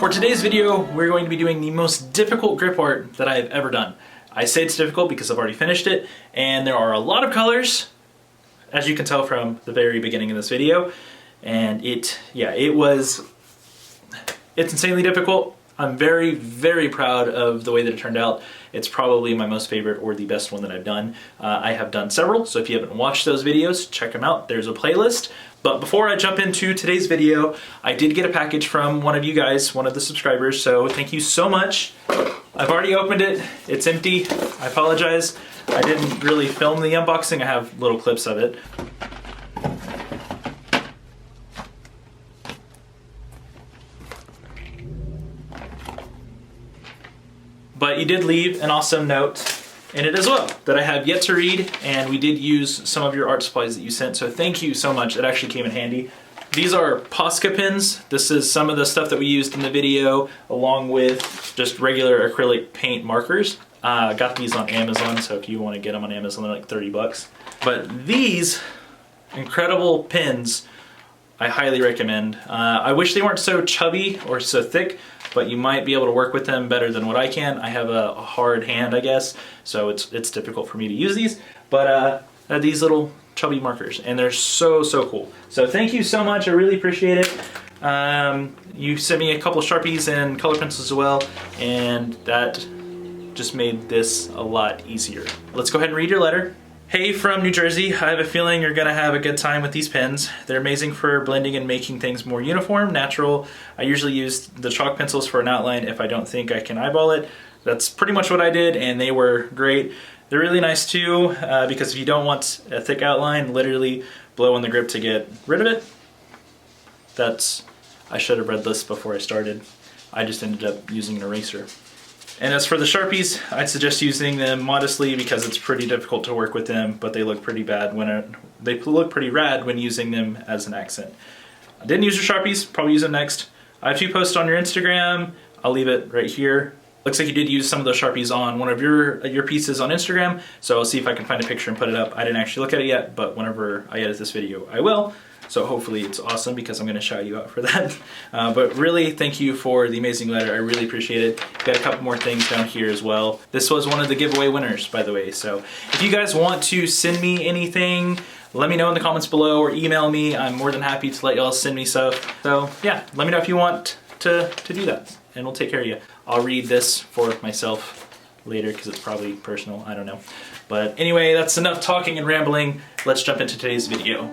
For today's video, we're going to be doing the most difficult grip art that I've ever done. I say it's difficult because I've already finished it, and there are a lot of colors, as you can tell from the very beginning of this video. And it's insanely difficult. I'm very, very proud of the way that it turned out. It's probably my most favorite or the best one that I've done. I have done several, so if you haven't watched those videos, check them out. There's a playlist. But before I jump into today's video, I did get a package from one of you guys, one of the subscribers, so thank you so much. I've already opened it. It's empty. I apologize. I didn't really film the unboxing. I have little clips of it. But you did leave an awesome note in it as well that I have yet to read, and we did use some of your art supplies that you sent, so thank you so much. It actually came in handy. These are Posca pins. This is some of the stuff that we used in the video, along with just regular acrylic paint markers. I got these on Amazon, so if you want to get them on Amazon, they're like 30 bucks. But these incredible pins, I highly recommend. I wish they weren't so chubby or so thick, but you might be able to work with them better than what I can. I have a hard hand, I guess, so it's difficult for me to use these. But these little chubby markers, and they're so cool. So thank you so much. I really appreciate it. You sent me a couple of Sharpies and color pencils as well, and that just made this a lot easier. Let's go ahead and read your letter. Hey from New Jersey, I have a feeling you're gonna have a good time with these pens. They're amazing for blending and making things more uniform, natural. I usually use the chalk pencils for an outline if I don't think I can eyeball it. That's pretty much what I did, and they were great. They're really nice too, because if you don't want a thick outline, literally blow on the grip to get rid of it. I should have read this before I started. I just ended up using an eraser. And as for the Sharpies, I'd suggest using them modestly because it's pretty difficult to work with them, but they look pretty bad they look pretty rad when using them as an accent. I didn't use your Sharpies, probably use them next. I have 2 posts on your Instagram. I'll leave it right here. Looks like you did use some of those Sharpies on one of your pieces on Instagram, so I'll see if I can find a picture and put it up. I didn't actually look at it yet, but whenever I edit this video, I will. So hopefully it's awesome because I'm going to shout you out for that. But really, thank you for the amazing letter. I really appreciate it. Got a couple more things down here as well. This was one of the giveaway winners, by the way. So if you guys want to send me anything, let me know in the comments below or email me. I'm more than happy to let y'all send me stuff. So yeah, let me know if you want to do that, and we'll take care of you. I'll read this for myself later because it's probably personal. I don't know. But anyway, that's enough talking and rambling. Let's jump into today's video.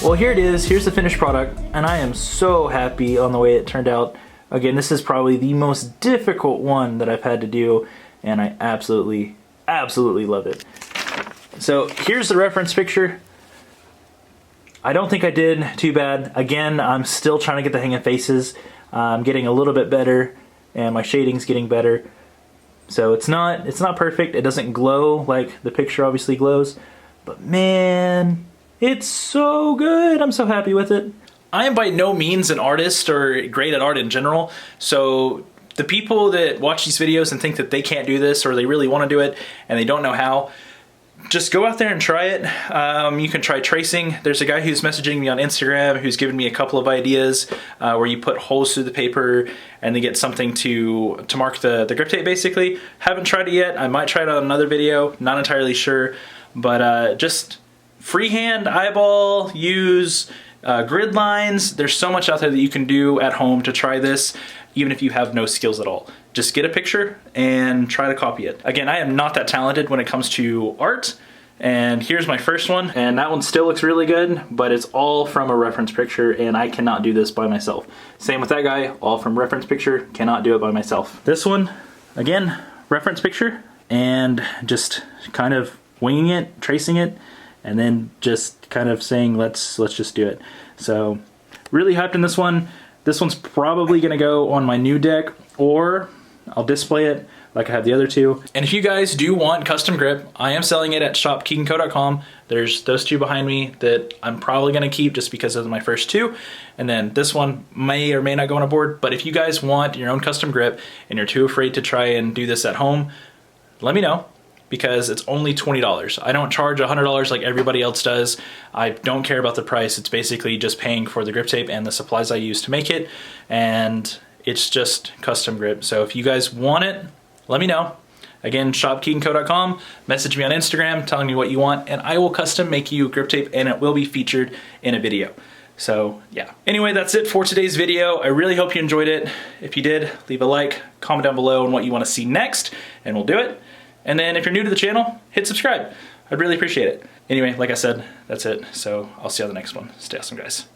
Well, here it is. Here's the finished product, and I am so happy on the way it turned out. Again, this is probably the most difficult one that I've had to do, and I absolutely love it. So here's the reference picture. I don't think I did too bad. Again, I'm still trying to get the hang of faces. I'm getting a little bit better, and my shading's getting better. So it's not perfect. It doesn't glow like the picture obviously glows, but man, it's so good. I'm so happy with it. I am by no means an artist or great at art in general, so the people that watch these videos and think that they can't do this or they really want to do it and they don't know how, just go out there and try it. You can try tracing. There's a guy who's messaging me on Instagram who's given me a couple of ideas where you put holes through the paper and they get something to mark the grip tape basically. Haven't tried it yet. I might try it on another video, not entirely sure, but just freehand, eyeball, use grid lines. There's so much out there that you can do at home to try this, even if you have no skills at all. Just get a picture and try to copy it. Again, I am not that talented when it comes to art, and here's my first one, and that one still looks really good, but it's all from a reference picture, and I cannot do this by myself. Same with that guy, all from reference picture, cannot do it by myself. This one, again, reference picture, and just kind of winging it, tracing it, and then just kind of saying, let's just do it. So, really hyped in this one. This one's probably gonna go on my new deck, or I'll display it like I have the other two. And if you guys do want custom grip, I am selling it at shopkeeganco.com. There's those two behind me that I'm probably gonna keep just because of my first two. And then this one may or may not go on a board, but if you guys want your own custom grip and you're too afraid to try and do this at home, let me know, because it's only $20. I don't charge $100 like everybody else does. I don't care about the price. It's basically just paying for the grip tape and the supplies I use to make it, and it's just custom grip. So if you guys want it, let me know. Again, shopkeeganco.com, message me on Instagram telling me what you want, and I will custom make you grip tape, and it will be featured in a video. So yeah. Anyway, that's it for today's video. I really hope you enjoyed it. If you did, leave a like, comment down below on what you want to see next, and we'll do it. And then if you're new to the channel, hit subscribe. I'd really appreciate it. Anyway, like I said, that's it. So I'll see you on the next one. Stay awesome, guys.